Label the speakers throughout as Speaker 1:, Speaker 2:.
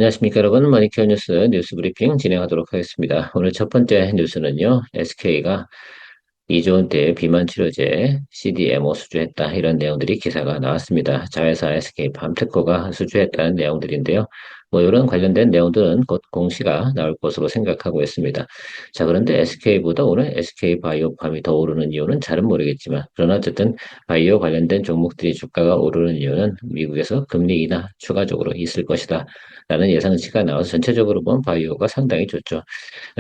Speaker 1: 안녕하십니까, 여러분. 머니케어 뉴스 브리핑 진행하도록 하겠습니다. 오늘 첫 번째 뉴스는요, SK가 2조 원대 비만 치료제 CDMO 수주했다. 이런 내용들이 기사가 나왔습니다. 자회사 SK 밤테코가 수주했다는 내용들인데요. 뭐 이런 관련된 내용들은 곧 공시가 나올 것으로 생각하고 있습니다. 자, 그런데 SK보다 오늘 SK 바이오팜이 더 오르는 이유는 잘은 모르겠지만, 그러나 어쨌든 바이오 관련된 종목들이 주가가 오르는 이유는 미국에서 금리 인하 추가적으로 있을 것이다. 라는 예상치가 나와서 전체적으로 보면 바이오가 상당히 좋죠.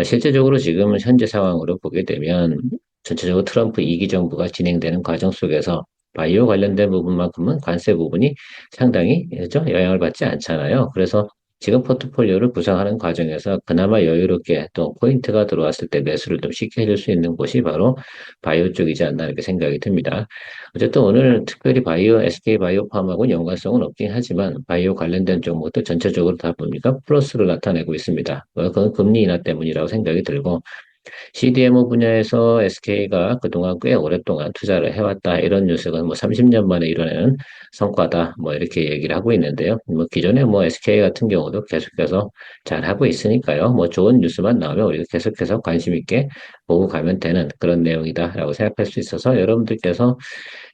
Speaker 1: 실제적으로 지금 현재 상황으로 보게 되면 전체적으로 트럼프 2기 정부가 진행되는 과정 속에서 바이오 관련된 부분만큼은 관세 부분이 상당히 그죠? 영향을 받지 않잖아요. 그래서 지금 포트폴리오를 구성하는 과정에서 그나마 여유롭게 또 포인트가 들어왔을 때 매수를 좀 쉽게 해줄 수 있는 곳이 바로 바이오 쪽이지 않나 이렇게 생각이 듭니다. 어쨌든 오늘 특별히 바이오, SK 바이오팜하고는 연관성은 없긴 하지만 바이오 관련된 종목도 전체적으로 다 보니까 플러스를 나타내고 있습니다. 그건 금리 인하 때문이라고 생각이 들고 CDMO 분야에서 SK가 그동안 꽤 오랫동안 투자를 해왔다. 이런 뉴스가 뭐 30년 만에 이뤄내는 성과다. 뭐 이렇게 얘기를 하고 있는데요. 뭐 기존에 뭐 SK 같은 경우도 계속해서 잘 하고 있으니까요. 뭐 좋은 뉴스만 나오면 우리가 계속해서 관심 있게 보고 가면 되는 그런 내용이다라고 생각할 수 있어서 여러분들께서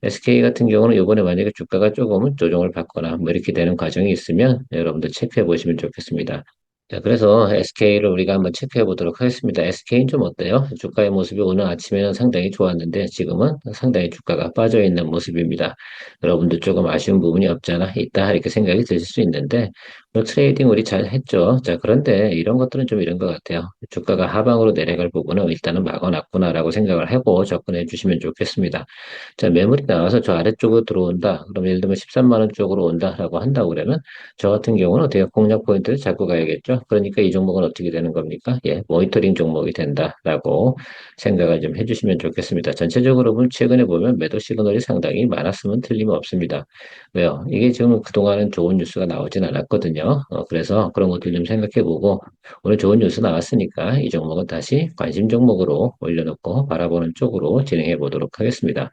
Speaker 1: SK 같은 경우는 이번에 만약에 주가가 조금은 조정을 받거나 뭐 이렇게 되는 과정이 있으면 여러분들 체크해 보시면 좋겠습니다. 자, 그래서 SK를 우리가 한번 체크해 보도록 하겠습니다. SK는 좀 어때요? 주가의 모습이 오늘 아침에는 상당히 좋았는데 지금은 상당히 주가가 빠져 있는 모습입니다. 여러분들 조금 아쉬운 부분이 없잖아 있다 이렇게 생각이 드실 수 있는데 뭐 트레이딩 우리 잘 했죠. 자, 그런데 이런 것들은 좀 이런 것 같아요. 주가가 하방으로 내려갈 부분은 일단은 막아놨구나라고 생각을 하고 접근해 주시면 좋겠습니다. 자, 매물이 나와서 저 아래쪽으로 들어온다. 그럼 예를 들면 13만 원 쪽으로 온다라고 한다고 그러면 저 같은 경우는 어떻게 공략 포인트를 잡고 가야겠죠. 그러니까 이 종목은 어떻게 되는 겁니까? 예, 모니터링 종목이 된다라고 생각을 좀 해주시면 좋겠습니다. 전체적으로 보면 최근에 보면 매도 시그널이 상당히 많았으면 틀림없습니다. 왜요? 이게 지금 그동안은 좋은 뉴스가 나오진 않았거든요. 그래서 그런 것들 좀 생각해보고 오늘 좋은 뉴스 나왔으니까 이 종목은 다시 관심 종목으로 올려놓고 바라보는 쪽으로 진행해 보도록 하겠습니다.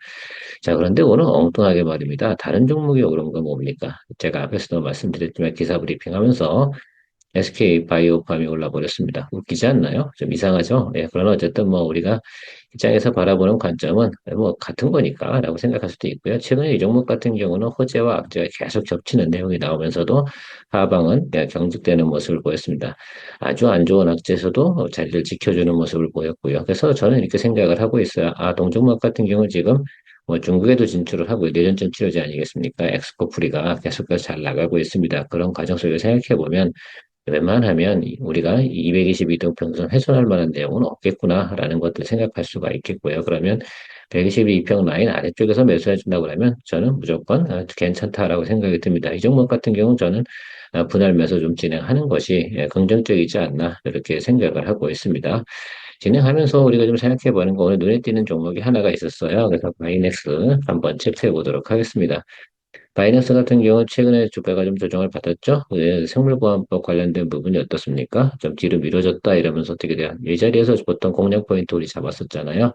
Speaker 1: 자, 그런데 오늘 엉뚱하게 말입니다. 다른 종목이 오른 건 뭡니까? 제가 앞에서도 말씀드렸지만 기사 브리핑 하면서 SK 바이오팜이 올라버렸습니다. 웃기지 않나요? 좀 이상하죠? 예, 그러나 어쨌든 뭐 우리가 입장에서 바라보는 관점은 뭐 같은 거니까라고 생각할 수도 있고요. 최근에 이 종목 같은 경우는 호재와 악재가 계속 겹치는 내용이 나오면서도 하방은 그냥 경직되는 모습을 보였습니다. 아주 안 좋은 악재에서도 자리를 지켜주는 모습을 보였고요. 그래서 저는 이렇게 생각을 하고 있어요. 아, 동종목 같은 경우 지금 뭐 중국에도 진출을 하고 뇌전증 치료제 아니겠습니까? 엑스코프리가 계속해서 잘 나가고 있습니다. 그런 과정 속에 생각해 보면 웬만하면 우리가 222등 평선 훼손할 만한 내용은 없겠구나라는 것들 생각할 수가 있겠고요. 그러면 122평 라인 아래쪽에서 매수해 준다고 그러면 저는 무조건 괜찮다라고 생각이 듭니다. 이 종목 같은 경우는 저는 분할 매수 좀 진행하는 것이 긍정적이지 않나 이렇게 생각을 하고 있습니다. 진행하면서 우리가 좀 생각해 보는 거 오늘 눈에 띄는 종목이 하나가 있었어요. 그래서 마이넥스 한번 체크해 보도록 하겠습니다. 바이낸스 같은 경우는 최근에 주가가 좀 조정을 받았죠. 생물보안법 관련된 부분이 어떻습니까? 좀 뒤로 미뤄졌다 이러면서 어떻게 돼요? 이 자리에서 보통 공략 포인트 우리 잡았었잖아요.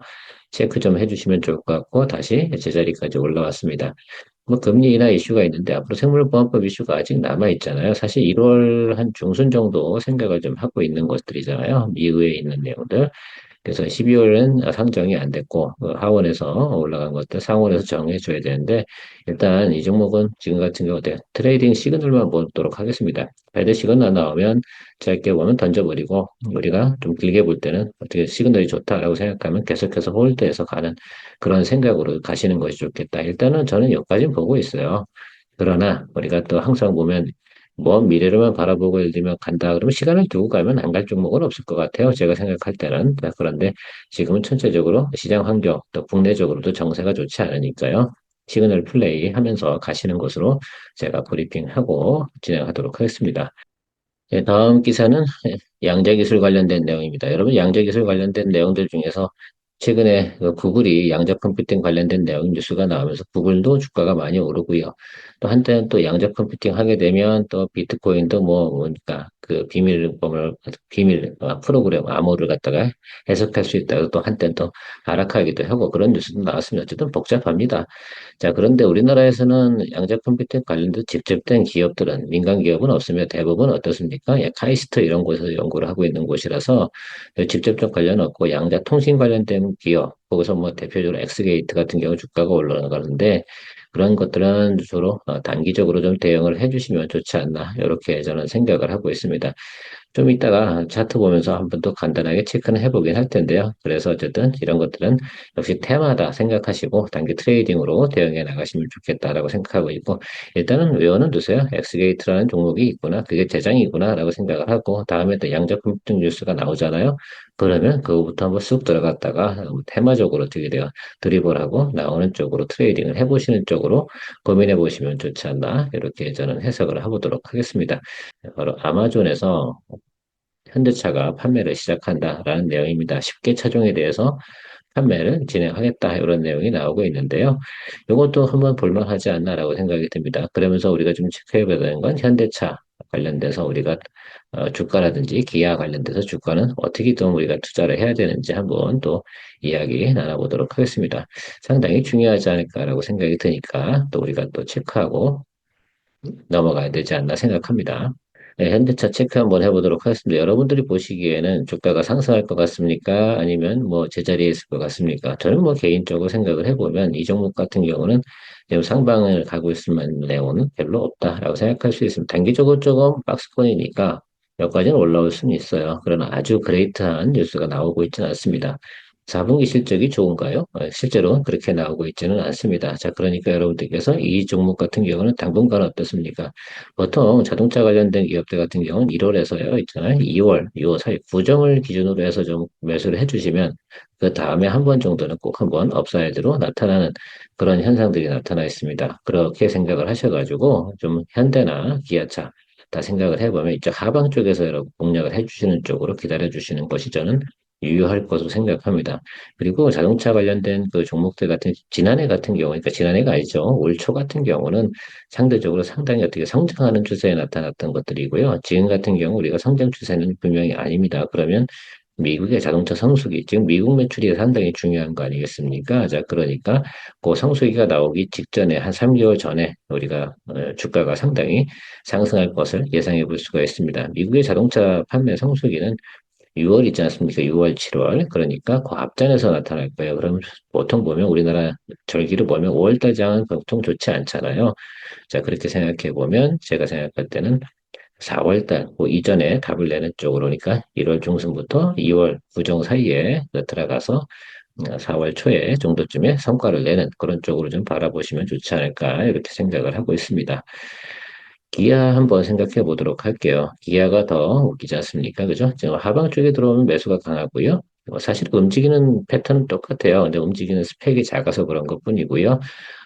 Speaker 1: 체크 좀 해주시면 좋을 것 같고 다시 제자리까지 올라왔습니다. 뭐 금리 인하 이슈가 있는데 앞으로 생물보안법 이슈가 아직 남아 있잖아요. 사실 1월 한 중순 정도 생각을 좀 하고 있는 것들이잖아요. 미의회에 있는 내용들. 그래서 12월은 상정이 안 됐고 하원에서 올라간 것들 상원에서 정해줘야 되는데 일단 이 종목은 지금 같은 경우 트레이딩 시그널만 보도록 하겠습니다. 배드 시그널 나오면 짧게 보면 던져버리고 우리가 좀 길게 볼 때는 어떻게 시그널이 좋다라고 생각하면 계속해서 홀드해서 가는 그런 생각으로 가시는 것이 좋겠다. 일단은 저는 여기까지 보고 있어요. 그러나 우리가 또 항상 보면 먼 미래로만 바라보고 예를 들면 간다 그러면 시간을 두고 가면 안 갈 종목은 없을 것 같아요. 제가 생각할 때는. 그런데 지금은 전체적으로 시장 환경 또 국내적으로도 정세가 좋지 않으니까요. 시그널 플레이 하면서 가시는 것으로 제가 브리핑하고 진행하도록 하겠습니다. 네, 다음 기사는 양자기술 관련된 내용입니다. 여러분, 양자기술 관련된 내용들 중에서 최근에 그 구글이 양자 컴퓨팅 관련된 내용 뉴스가 나오면서 구글도 주가가 많이 오르고요. 또 한때는 또 양자 컴퓨팅 하게 되면 또 비트코인도 뭐, 뭡니까? 그 프로그램 암호를 갖다가 해석할 수 있다고 또 한때는 또 발악하기도 하고 그런 뉴스도 나왔습니다. 어쨌든 복잡합니다. 자, 그런데 우리나라에서는 양자 컴퓨팅 관련된 직접된 기업들은 민간 기업은 없으며 대부분 어떻습니까? 예, 카이스트 이런 곳에서 연구를 하고 있는 곳이라서 직접적 관련 없고 양자 통신 관련된 기업 거기서 뭐 대표적으로 엑스게이트 같은 경우 주가가 올라가는데 그런 것들은 주로 단기적으로 좀 대응을 해주시면 좋지 않나 이렇게 저는 생각을 하고 있습니다. 좀 이따가 차트 보면서 한번 또 간단하게 체크는 해보긴 할 텐데요. 그래서 어쨌든 이런 것들은 역시 테마다 생각하시고 단기 트레이딩으로 대응해 나가시면 좋겠다라고 생각하고 있고 일단은 외워는 두세요. 엑스게이트라는 종목이 있구나. 그게 대장이구나라고 생각을 하고 다음에 또 양자품등 뉴스가 나오잖아요. 그러면 그거부터 한번 쑥 들어갔다가 테마적으로 어떻게 돼요? 드리블하고 나오는 쪽으로 트레이딩을 해보시는 쪽으로 고민해 보시면 좋지 않나 이렇게 저는 해석을 해보도록 하겠습니다. 바로 아마존에서 현대차가 판매를 시작한다라는 내용입니다. 10개 차종에 대해서 판매를 진행하겠다 이런 내용이 나오고 있는데요. 이것도 한번 볼만하지 않나라고 생각이 듭니다. 그러면서 우리가 좀 체크해봐야 되는 건 현대차 관련돼서 우리가 주가라든지 기아 관련돼서 주가는 어떻게 좀 우리가 투자를 해야 되는지 한번 또 이야기 나눠보도록 하겠습니다. 상당히 중요하지 않을까라고 생각이 드니까 또 우리가 또 체크하고 넘어가야 되지 않나 생각합니다. 네, 현대차 체크 한번 해보도록 하겠습니다. 여러분들이 보시기에는 주가가 상승할 것 같습니까? 아니면 뭐 제자리에 있을 것 같습니까? 저는 뭐 개인적으로 생각을 해보면 이 종목 같은 경우는 지금 상방을 가고 있을 만한 내용은 별로 없다라고 생각할 수 있습니다. 단기적으로 조금 박스권이니까 여기까지는 올라올 수는 있어요. 그러나 아주 그레이트한 뉴스가 나오고 있지는 않습니다. 4분기 실적이 좋은가요? 실제로 그렇게 나오고 있지는 않습니다. 자, 그러니까 여러분들께서 이 종목 같은 경우는 당분간 어떻습니까? 보통 자동차 관련된 기업들 같은 경우는 1월에서요, 있잖아요. 2월 사이 구정을 기준으로 해서 좀 매수를 해주시면 그 다음에 한 번 정도는 꼭 한번 업사이드로 나타나는 그런 현상들이 나타나 있습니다. 그렇게 생각을 하셔가지고 좀 현대나 기아차 다 생각을 해보면 이쪽 하방 쪽에서 여러분 공략을 해주시는 쪽으로 기다려주시는 것이 저는 유효할 것으로 생각합니다. 그리고 자동차 관련된 그 종목들 같은 지난해 같은 경우, 그러니까 지난해가 아니죠. 올 초 같은 경우는 상대적으로 상당히 어떻게 성장하는 추세에 나타났던 것들이고요. 지금 같은 경우 우리가 성장 추세는 분명히 아닙니다. 그러면 미국의 자동차 성수기, 지금 미국 매출이 상당히 중요한 거 아니겠습니까? 자, 그러니까 그 성수기가 나오기 직전에 한 3개월 전에 우리가 주가가 상당히 상승할 것을 예상해 볼 수가 있습니다. 미국의 자동차 판매 성수기는 6월 있지 않습니까? 6월, 7월. 그러니까 그 앞전에서 나타날 거예요. 그럼 보통 보면 우리나라 절기를 보면 5월달 장은 보통 좋지 않잖아요. 자, 그렇게 생각해 보면 제가 생각할 때는 4월달, 그 이전에 답을 내는 쪽으로, 그러니까 1월 중순부터 2월 구정 사이에 들어가서 4월 초에 정도쯤에 성과를 내는 그런 쪽으로 좀 바라보시면 좋지 않을까, 이렇게 생각을 하고 있습니다. 기아 한번 생각해 보도록 할게요. 기아가 더 웃기지 않습니까? 그죠? 지금 하방 쪽에 들어오면 매수가 강하고요. 사실 움직이는 패턴은 똑같아요. 근데 움직이는 스펙이 작아서 그런 것 뿐이고요.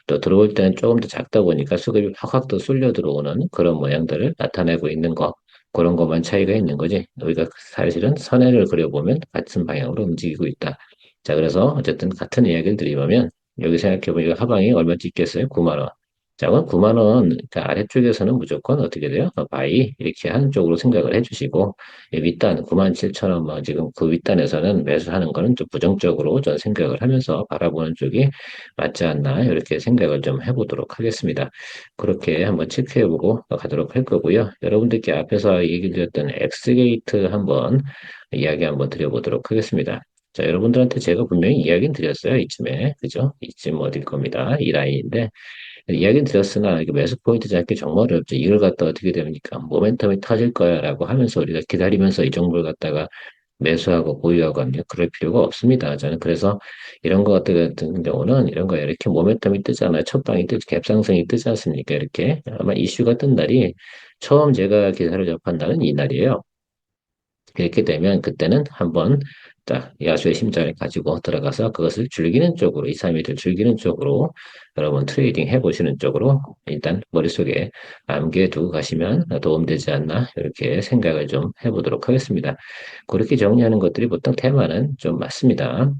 Speaker 1: 또 들어올 때는 조금 더 작다 보니까 수급이 확확 더 쏠려 들어오는 그런 모양들을 나타내고 있는 거. 그런 것만 차이가 있는 거지. 우리가 사실은 선행을 그려보면 같은 방향으로 움직이고 있다. 자, 그래서 어쨌든 같은 이야기를 드리면 여기 생각해보니까 하방이 얼마 찍겠어요? 9만 원. 자, 그럼 9만 원, 그 아래쪽에서는 무조건 어떻게 돼요? 바이, 이렇게 하는 쪽으로 생각을 해주시고, 윗단 9만 7천 원, 뭐 지금 그 윗단에서는 매수하는 거는 좀 부정적으로 전 생각을 하면서 바라보는 쪽이 맞지 않나, 이렇게 생각을 좀 해보도록 하겠습니다. 그렇게 한번 체크해보고 가도록 할 거고요. 여러분들께 앞에서 얘기 드렸던 엑스게이트 한번 이야기 한번 드려보도록 하겠습니다. 자, 여러분들한테 제가 분명히 이야기는 드렸어요. 이쯤에. 그죠? 이쯤 어딜 겁니다. 이 라인인데. 이야기는 드렸으나 이게 매수 포인트 잡기 정말 어렵죠. 이걸 갖다 어떻게 됩니까? 모멘텀이 터질 거야라고 하면서 우리가 기다리면서 이 정보를 갖다가 매수하고 보유하고 하면 그럴 필요가 없습니다. 저는 그래서 이런 것 같은 경우는 이런 거 이렇게 모멘텀이 뜨잖아요. 첫 방이 뜨, 갭상승이 뜨지 않습니까? 이렇게 아마 이슈가 뜬 날이 처음 제가 기사를 접한 날은 이 날이에요. 그렇게 되면 그때는 한번 딱 야수의 심장을 가지고 들어가서 그것을 즐기는 쪽으로 2, 3일을 즐기는 쪽으로 여러분 트레이딩 해보시는 쪽으로 일단 머릿속에 암기해 두고 가시면 도움되지 않나 이렇게 생각을 좀 해보도록 하겠습니다. 그렇게 정리하는 것들이 보통 테마는 좀 맞습니다.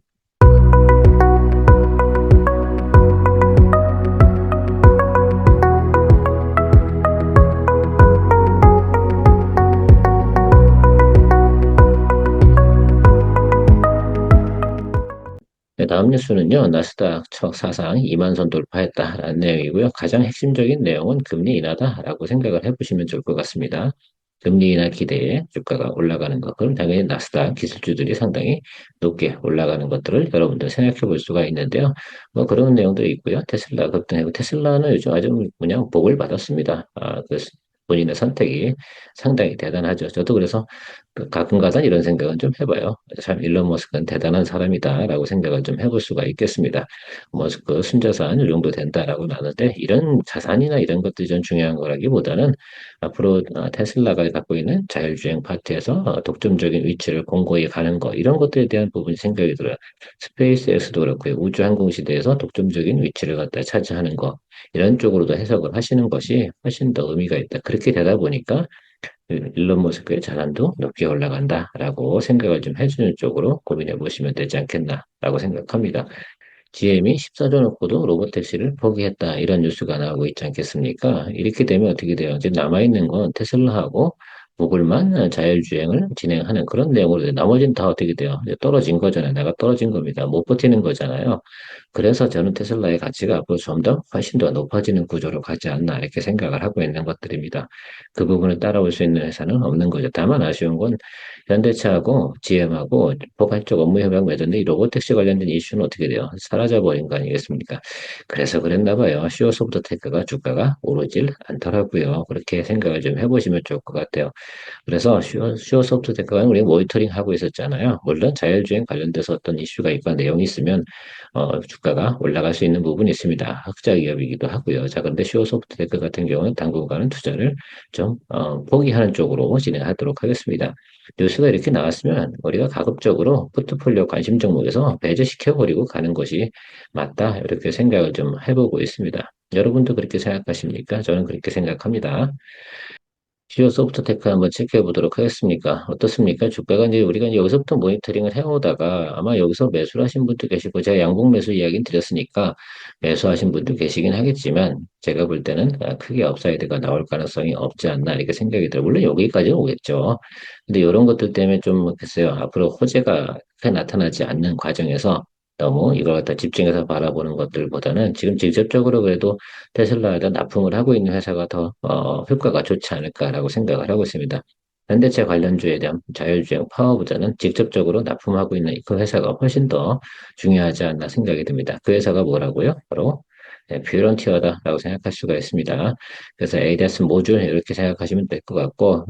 Speaker 1: 다음 뉴스는요, 나스닥 첫 사상 2만 선 돌파했다라는 내용이고요. 가장 핵심적인 내용은 금리 인하다라고 생각을 해보시면 좋을 것 같습니다. 금리 인하 기대에 주가가 올라가는 것, 그럼 당연히 나스닥 기술주들이 상당히 높게 올라가는 것들을 여러분들 생각해 볼 수가 있는데요. 뭐 그런 내용도 있고요. 테슬라 급등하고 테슬라는 요즘 아주 그냥 복을 받았습니다. 본인의 선택이 상당히 대단하죠. 저도 그래서 그 가끔가다 이런 생각은 좀 해봐요. 참 일론 머스크는 대단한 사람이다라고 생각을 좀 해볼 수가 있겠습니다. 머스크 순자산 이 정도 된다라고 나는데 이런 자산이나 이런 것들이 좀 중요한 거라기보다는 앞으로 테슬라가 갖고 있는 자율주행 파트에서 독점적인 위치를 공고히 가는 거 이런 것들에 대한 부분이 생각이 들어요. 스페이스X도 그렇고요. 우주항공 시대에서 독점적인 위치를 갖다 차지하는 거 이런 쪽으로도 해석을 하시는 것이 훨씬 더 의미가 있다. 그렇게 되다 보니까 일론 머스크의 자산도 높게 올라간다라고 생각을 좀 해주는 쪽으로 고민해 보시면 되지 않겠나라고 생각합니다. GM이 14조 놓고도 로보택시를 포기했다 이런 뉴스가 나오고 있지 않겠습니까? 이렇게 되면 어떻게 돼요? 이제 남아있는 건 테슬라하고 구글만 자율주행을 진행하는 그런 내용으로 돼요. 나머지는 다 어떻게 돼요? 이제 떨어진 거잖아요. 내가 떨어진 겁니다. 못 버티는 거잖아요. 그래서 저는 테슬라의 가치가 앞으로 좀 더 훨씬 더 높아지는 구조로 가지 않나 이렇게 생각을 하고 있는 것들입니다. 그 부분을 따라올 수 있는 회사는 없는 거죠. 다만 아쉬운 건 현대차하고 GM하고 포괄적 업무 협약 맺었는데 이 로보택시 관련된 이슈는 어떻게 돼요? 사라져버린 거 아니겠습니까? 그래서 그랬나 봐요. 시오소프트테크가 주가가 오르질 않더라고요. 그렇게 생각을 좀 해보시면 좋을 것 같아요. 그래서 슈어소프트테크는 우리 모니터링 하고 있었잖아요. 물론 자율주행 관련돼서 어떤 이슈가 있거나 내용이 있으면 주가가 올라갈 수 있는 부분이 있습니다. 흑자 기업이기도 하고요. 자, 그런데 슈어소프트테크 같은 경우는 당분간은 투자를 좀 포기하는 쪽으로 진행하도록 하겠습니다. 뉴스가 이렇게 나왔으면 우리가 가급적으로 포트폴리오 관심 종목에서 배제시켜버리고 가는 것이 맞다. 이렇게 생각을 좀 해보고 있습니다. 여러분도 그렇게 생각하십니까? 저는 그렇게 생각합니다. 주요 소프트테크 한번 체크해 보도록 하겠습니까? 어떻습니까? 주가가 이제 우리가 이제 여기서부터 모니터링을 해오다가 아마 여기서 매수를 하신 분도 계시고 제가 양봉 매수 이야기는 드렸으니까 매수하신 분도 계시긴 하겠지만 제가 볼 때는 크게 업사이드가 나올 가능성이 없지 않나 이렇게 생각이 들어요. 물론 여기까지는 오겠죠. 근데 이런 것들 때문에 좀 글쎄요. 앞으로 호재가 크게 나타나지 않는 과정에서 너무 이걸 갖다 집중해서 바라보는 것들보다는 지금 직접적으로 그래도 테슬라에다 납품을 하고 있는 회사가 더 효과가 좋지 않을까라고 생각을 하고 있습니다. 현대차 관련주에 대한 자율주행 파워보다는 직접적으로 납품하고 있는 그 회사가 훨씬 더 중요하지 않나 생각이 듭니다. 그 회사가 뭐라고요? 바로 뷰런티어다라고 생각할 수가 있습니다. 그래서 ADAS 모듈 이렇게 생각하시면 될 것 같고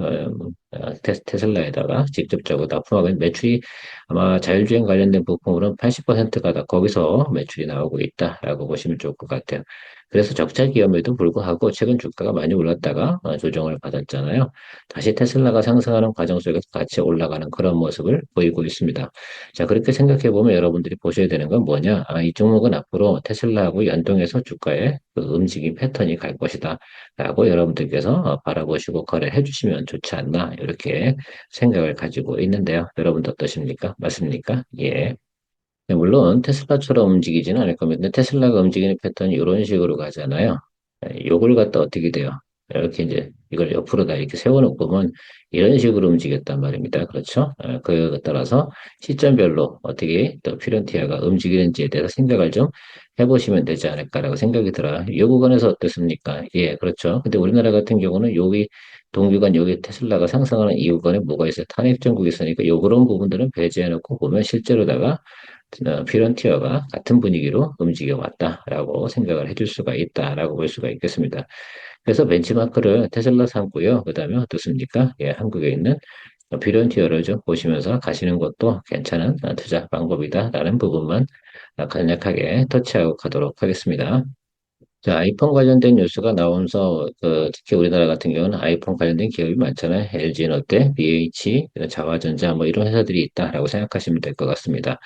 Speaker 1: 테슬라에다가 직접적으로 납품하고 있는 매출이 아마 자율주행 관련된 부품으로는 80%가 다 거기서 매출이 나오고 있다라고 보시면 좋을 것 같아요. 그래서 적자 기업에도 불구하고 최근 주가가 많이 올랐다가 조정을 받았잖아요. 다시 테슬라가 상승하는 과정 속에서 같이 올라가는 그런 모습을 보이고 있습니다. 자, 그렇게 생각해 보면 여러분들이 보셔야 되는 건 뭐냐? 이 종목은 앞으로 테슬라하고 연동해서 주가의 그 움직임 패턴이 갈 것이다. 라고 여러분들께서 바라보시고 거래해 주시면 좋지 않나. 이렇게 생각을 가지고 있는데요. 여러분도 어떠십니까? 맞습니까? 예. 네, 물론 테슬라처럼 움직이지는 않을 겁니다. 근데 테슬라가 움직이는 패턴이 이런 식으로 가잖아요. 요걸 갖다 어떻게 돼요? 이렇게 이제 이걸 옆으로 다 이렇게 세워놓고 보면 이런 식으로 움직였단 말입니다. 그렇죠? 그에 따라서 시점별로 어떻게 또 피렌티아가 움직이는지에 대해서 생각을 좀 해보시면 되지 않을까라고 생각이 들어요. 이 구간에서 어떻습니까? 예, 그렇죠. 근데 우리나라 같은 경우는 여기 동기간 여기 테슬라가 상승하는 이 구간에 뭐가 있어요? 탄핵 정국이 있으니까 요 그런 부분들은 배제해놓고 보면 실제로다가 피런티어가 같은 분위기로 움직여 왔다라고 생각을 해줄 수가 있다라고 볼 수가 있겠습니다. 그래서 벤치마크를 테슬라 삼고요. 그다음에 어떻습니까? 예, 한국에 있는 피런티어를 좀 보시면서 가시는 것도 괜찮은 투자 방법이다라는 부분만 간략하게 터치하고 가도록 하겠습니다. 자, 아이폰 관련된 뉴스가 나오면서 특히 우리나라 같은 경우는 아이폰 관련된 기업이 많잖아요. LG 롯데, BH, 자화전자 뭐 이런 회사들이 있다라고 생각하시면 될 것 같습니다.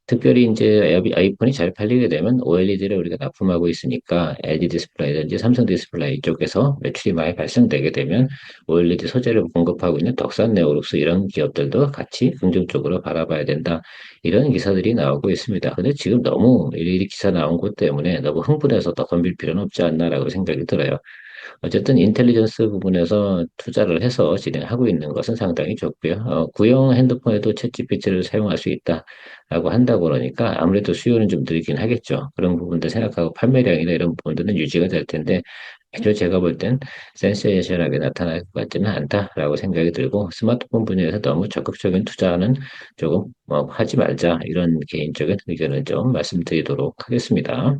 Speaker 1: 특별히 이제 아이폰이 잘 팔리게 되면 OLED를 우리가 납품하고 있으니까 LG 디스플레이든지 삼성 디스플레이 쪽에서 매출이 많이 발생되게 되면 OLED 소재를 공급하고 있는 덕산 네오룩스 이런 기업들도 같이 긍정적으로 바라봐야 된다. 이런 기사들이 나오고 있습니다. 근데 지금 너무 이 기사 나온 것 때문에 너무 흥분해서 더 덤빌 필요는 없지 않나라고 생각이 들어요. 어쨌든 인텔리전스 부분에서 투자를 해서 진행하고 있는 것은 상당히 좋고요. 구형 핸드폰에도 챗GPT를 사용할 수 있다라고 한다고 그러니까 아무래도 수요는 좀 늘긴 하겠죠. 그런 부분들 생각하고 판매량이나 이런 부분들은 유지가 될 텐데, 아주 제가 볼 땐 센세이션하게 나타날 것 같지는 않다라고 생각이 들고, 스마트폰 분야에서 너무 적극적인 투자는 조금 하지 말자, 이런 개인적인 의견을 좀 말씀드리도록 하겠습니다.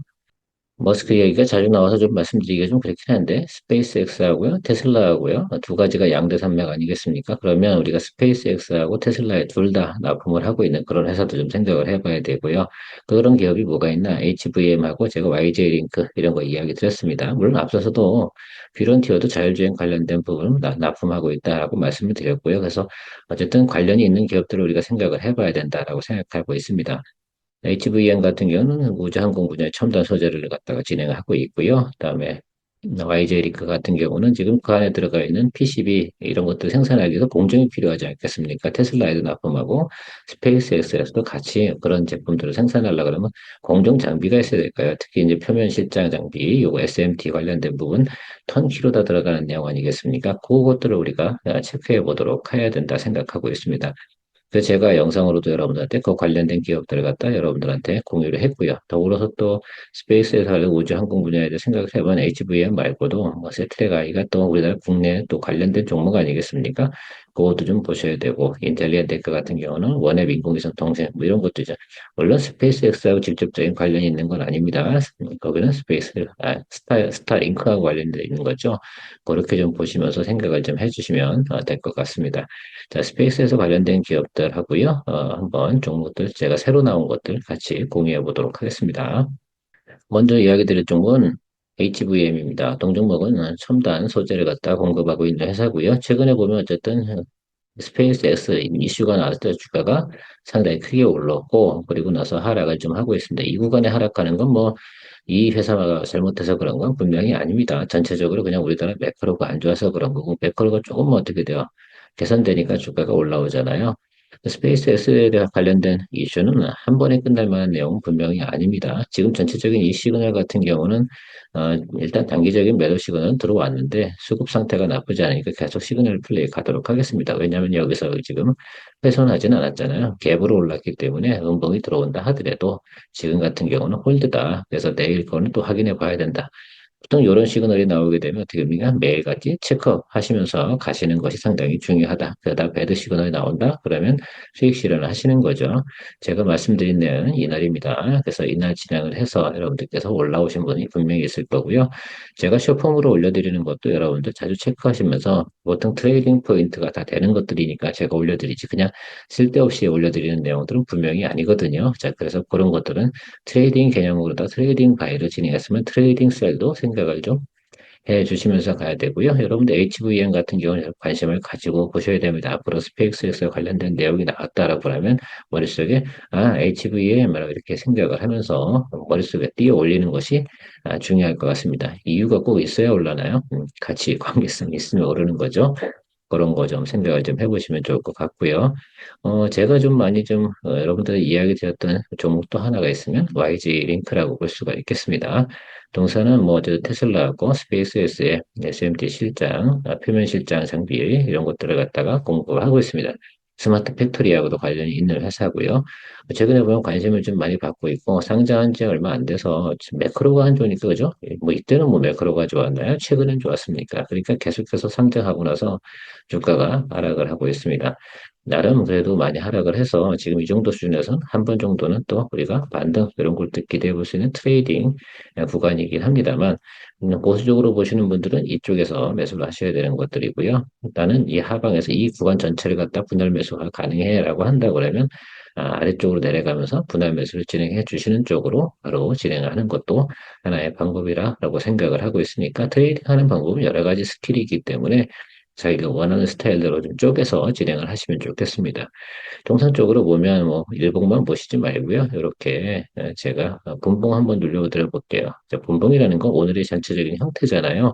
Speaker 1: 머스크 얘기가 자주 나와서 좀 말씀드리기가 좀 그렇긴 한데, 스페이스X하고요, 테슬라하고요, 두 가지가 양대 산맥 아니겠습니까? 그러면 우리가 스페이스X하고 테슬라에 둘 다 납품을 하고 있는 그런 회사도 좀 생각을 해봐야 되고요. 그런 기업이 뭐가 있나? HVM하고 제가 YJ링크 이런 거 이야기 드렸습니다. 물론 앞서서도 뷰런티어도 자율주행 관련된 부분을 납품하고 있다라고 말씀을 드렸고요. 그래서 어쨌든 관련이 있는 기업들을 우리가 생각을 해봐야 된다라고 생각하고 있습니다. HVM 같은 경우는 우주항공 분야의 첨단 소재를 갖다가 진행하고 있고요. 그다음에 YJ 리그 같은 경우는 지금 그 안에 들어가 있는 PCB 이런 것들 생산하기 위해서 공정이 필요하지 않겠습니까? 테슬라에도 납품하고 스페이스X에서도 같이 그런 제품들을 생산하려고 그러면 공정 장비가 있어야 될까요? 특히 이제 표면 실장 장비, 요거 SMT 관련된 부분 턴 키로다 들어가는 내용 아니겠습니까? 그것들을 우리가 체크해 보도록 해야 된다 생각하고 있습니다. 그래서 제가 영상으로도 여러분들한테 그 관련된 기업들을 갖다 여러분들한테 공유를 했고요. 더불어서 또 스페이스에서 하는 우주 항공 분야에 대해 생각을 해본 HVM 말고도 뭐 세트랙 아이가 또 우리나라 국내 또 관련된 종목 아니겠습니까? 그것도 좀 보셔야 되고, 인텔리안 테크 같은 경우는 원앱 인공위성 통신 뭐 이런 것도 이제 물론 스페이스X하고 직접적인 관련이 있는 건 아닙니다. 거기는 스타링크하고 관련되어 있는 거죠. 그렇게 좀 보시면서 생각을 좀 해주시면 될 것 같습니다. 자, 스페이스에서 관련된 기업들 하고요. 한번 종목들 제가 새로 나온 것들 같이 공유해 보도록 하겠습니다. 먼저 이야기 드릴 종목은 HVM입니다. 동종목은 첨단 소재를 갖다 공급하고 있는 회사고요. 최근에 보면 어쨌든 스페이스X 이슈가 나왔을 때 주가가 상당히 크게 올랐고, 그리고 나서 하락을 좀 하고 있습니다. 이 구간에 하락하는 건 뭐 이 회사가 잘못해서 그런 건 분명히 아닙니다. 전체적으로 그냥 우리나라 매크로가 안 좋아서 그런 거고, 매크로가 조금 어떻게 돼요? 개선되니까 주가가 올라오잖아요. 스페이스X에 대한 관련된 이슈는 한 번에 끝날 만한 내용은 분명히 아닙니다. 지금 전체적인 이 시그널 같은 경우는 일단 단기적인 매도 시그널은 들어왔는데 수급 상태가 나쁘지 않으니까 계속 시그널 플레이 가도록 하겠습니다. 왜냐하면 여기서 지금 훼손하지는 않았잖아요. 갭으로 올랐기 때문에 음봉이 들어온다 하더라도 지금 같은 경우는 홀드다. 그래서 내일 거는 또 확인해 봐야 된다. 보통 이런 시그널이 나오게 되면 어떻게 됩니까? 매일같이 체크하시면서 가시는 것이 상당히 중요하다. 그러다 배드 시그널이 나온다? 그러면 수익 실현을 하시는 거죠. 제가 말씀드린 내용은 이날입니다. 그래서 이날 진행을 해서 여러분들께서 올라오신 분이 분명히 있을 거고요. 제가 쇼폼으로 올려드리는 것도 여러분들 자주 체크하시면서 보통 트레이딩 포인트가 다 되는 것들이니까 제가 올려드리지 그냥 쓸데없이 올려드리는 내용들은 분명히 아니거든요. 자, 그래서 그런 것들은 트레이딩 개념으로 다 트레이딩 바이를 진행했으면 트레이딩 셀도 생각을 좀 해 주시면서 가야 되고요. 여러분들 HVM 같은 경우는 관심을 가지고 보셔야 됩니다. 앞으로 스페이스X 관련된 내용이 나왔다라고 하면 머릿속에 HVM이라고 이렇게 생각을 하면서 머릿속에 띄어 올리는 것이 중요할 것 같습니다. 이유가 꼭 있어야 올라나요? 같이 관계성이 있으면 오르는 거죠. 그런 거 좀 생각을 좀 해보시면 좋을 것 같고요. 제가 좀 많이 좀 여러분들의 이야기 드렸던 종목도 하나가 있으면 YG 링크라고 볼 수가 있겠습니다. 동사는 뭐 저 테슬라하고 스페이스X의 SMT 실장, 표면 실장 장비 이런 것들을 갖다가 공급을 하고 있습니다. 스마트 팩토리하고도 관련이 있는 회사고요. 최근에 보면 관심을 좀 많이 받고 있고 상장한 지 얼마 안 돼서 지금 매크로가 안 좋으니까 그죠? 뭐 이때는 뭐 매크로가 좋았나요? 최근엔 좋았습니까? 그러니까 계속해서 상장하고 나서 주가가 하락을 하고 있습니다. 나름 그래도 많이 하락을 해서 지금 이 정도 수준에서는 한 번 정도는 또 우리가 반등 이런 걸 또 기대해 볼 수 있는 트레이딩 구간이긴 합니다만 보수적으로 보시는 분들은 이쪽에서 매수를 하셔야 되는 것들이고요. 일단은 이 하방에서 이 구간 전체를 갖다 분할 매수가 가능해라고 한다 그러면 아래쪽으로 내려가면서 분할 매수를 진행해 주시는 쪽으로 바로 진행하는 것도 하나의 방법이라고 생각을 하고 있으니까 트레이딩하는 방법은 여러 가지 스킬이 있기 때문에 자기가 원하는 스타일대로 좀 쪼개서 진행을 하시면 좋겠습니다. 통상적으로 보면 뭐 일봉만 보시지 말고요. 이렇게 제가 분봉 한번 눌러드려 볼게요. 자, 분봉이라는 건 오늘의 전체적인 형태잖아요.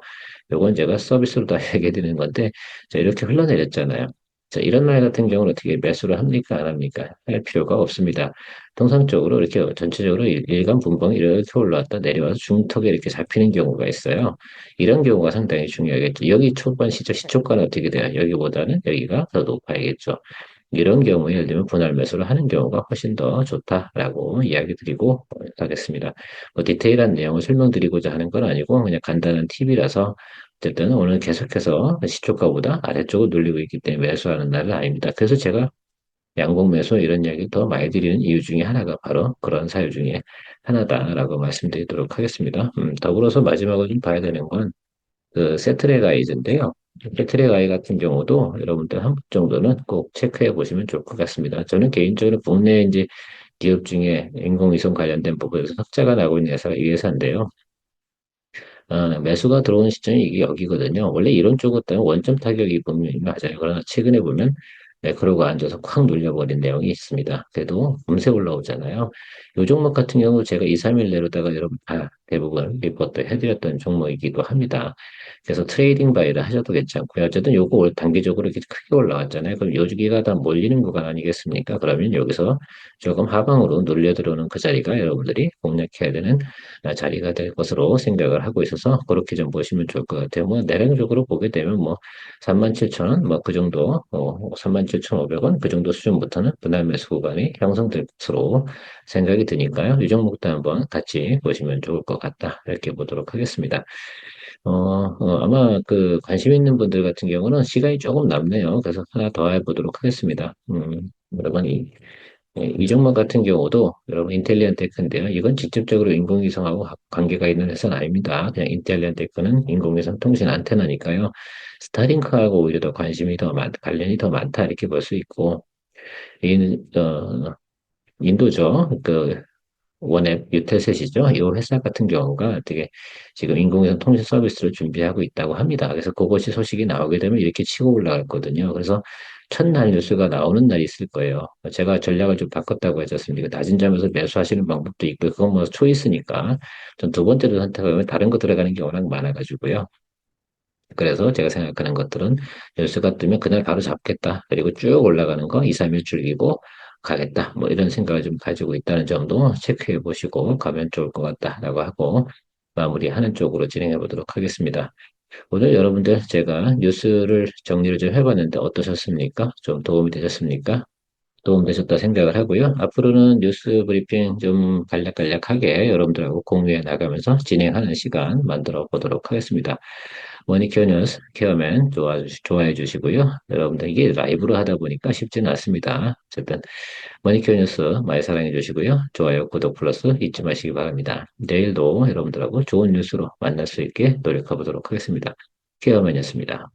Speaker 1: 요건 제가 서비스로 다 얘기해 드리는 건데 자, 이렇게 흘러내렸잖아요. 자, 이런 날 같은 경우는 어떻게 매수를 합니까? 안 합니까? 할 필요가 없습니다. 통상적으로 이렇게 전체적으로 일간 분봉이 이렇게 올라왔다 내려와서 중턱에 이렇게 잡히는 경우가 있어요. 이런 경우가 상당히 중요하겠죠. 여기 초반 시초가는 어떻게 돼요? 여기보다는 여기가 더 높아야겠죠. 이런 경우에 예를 들면 분할 매수를 하는 경우가 훨씬 더 좋다라고 이야기 드리고 하겠습니다. 뭐 디테일한 내용을 설명드리고자 하는 건 아니고 그냥 간단한 팁이라서 어쨌든 오늘 계속해서 시초가보다 아래쪽을 눌리고 있기 때문에 매수하는 날은 아닙니다. 그래서 제가 양봉 매수 이런 이야기 더 많이 드리는 이유 중에 하나가 바로 그런 사유 중에 하나다라고 말씀드리도록 하겠습니다. 더불어서 마지막으로 좀 봐야 되는 건 그 세트랙 아이즈인데요. 세트랙 아이 같은 경우도 여러분들 한 번 정도는 꼭 체크해 보시면 좋을 것 같습니다. 저는 개인적으로 국내 이제 기업 중에 인공위성 관련된 부분에서 흑자가 나고 있는 회사가 이 회사인데요. 매수가 들어오는 시점이 이게 여기거든요. 원래 이런 쪽은 원점 타격이 분명히 맞아요. 그러나 최근에 보면 매크로가 앉아서 콱 눌려버린 내용이 있습니다. 그래도 금세 올라오잖아요. 요 종목 같은 경우 제가 2, 3일 내로다가 여러분 다 대부분 리포트 해드렸던 종목이기도 합니다. 그래서 트레이딩 바이를 하셔도 괜찮고요. 어쨌든 요거 단기적으로 이렇게 크게 올라왔잖아요. 그럼 여기가 다 몰리는 구간 아니겠습니까? 그러면 여기서 조금 하방으로 눌려 들어오는 그 자리가 여러분들이 공략해야 되는 자리가 될 것으로 생각을 하고 있어서 그렇게 좀 보시면 좋을 것 같아요. 뭐 내량적으로 보게 되면 뭐 37,000원 뭐 그 정도 37,500원 그 정도 수준부터는 분할 매수 구간이 형성될 것으로 생각이 드니까요. 이 종목도 한번 같이 보시면 좋을 것 같다. 이렇게 보도록 하겠습니다. 아마 그 관심 있는 분들 같은 경우는 시간이 조금 남네요. 그래서 하나 더 해보도록 하겠습니다. 여러분 이 종목 같은 경우도 여러분 인텔리안 테크인데요. 이건 직접적으로 인공위성하고 관계가 있는 회사는 아닙니다. 그냥 인텔리안 테크는 인공위성 통신 안테나니까요. 스타링크하고 오히려 더 관심이 더 관련이 더 많다 이렇게 볼 수 있고 이 인도죠. 그 원앱 유텔셋이죠. 이 회사 같은 경우가 되게 지금 인공위성 통신 서비스를 준비하고 있다고 합니다. 그래서 그것이 소식이 나오게 되면 이렇게 치고 올라갔거든요. 그래서 첫날 뉴스가 나오는 날이 있을 거예요. 제가 전략을 좀 바꿨다고 했었습니다. 낮은 잠에서 매수하시는 방법도 있고, 그건 뭐 초이스니까. 전 두 번째로 선택하면 다른 거 들어가는 게 워낙 많아가지고요. 그래서 제가 생각하는 것들은 뉴스가 뜨면 그날 바로 잡겠다. 그리고 쭉 올라가는 거 2, 3일 줄이고 가겠다. 뭐 이런 생각을 좀 가지고 있다는 점도 체크해 보시고 가면 좋을 것 같다라고 하고 마무리하는 쪽으로 진행해 보도록 하겠습니다. 오늘 여러분들 제가 뉴스를 정리를 좀 해봤는데 어떠셨습니까? 좀 도움이 되셨습니까? 도움되셨다 생각을 하고요. 앞으로는 뉴스 브리핑 좀 간략간략하게 여러분들하고 공유해 나가면서 진행하는 시간 만들어 보도록 하겠습니다. 머니케어 뉴스, 케어맨 좋아해 주시고요. 여러분들 이게 라이브로 하다 보니까 쉽지는 않습니다. 어쨌든 머니케어 뉴스 많이 사랑해 주시고요. 좋아요, 구독 플러스 잊지 마시기 바랍니다. 내일도 여러분들하고 좋은 뉴스로 만날 수 있게 노력해 보도록 하겠습니다. 케어맨이었습니다.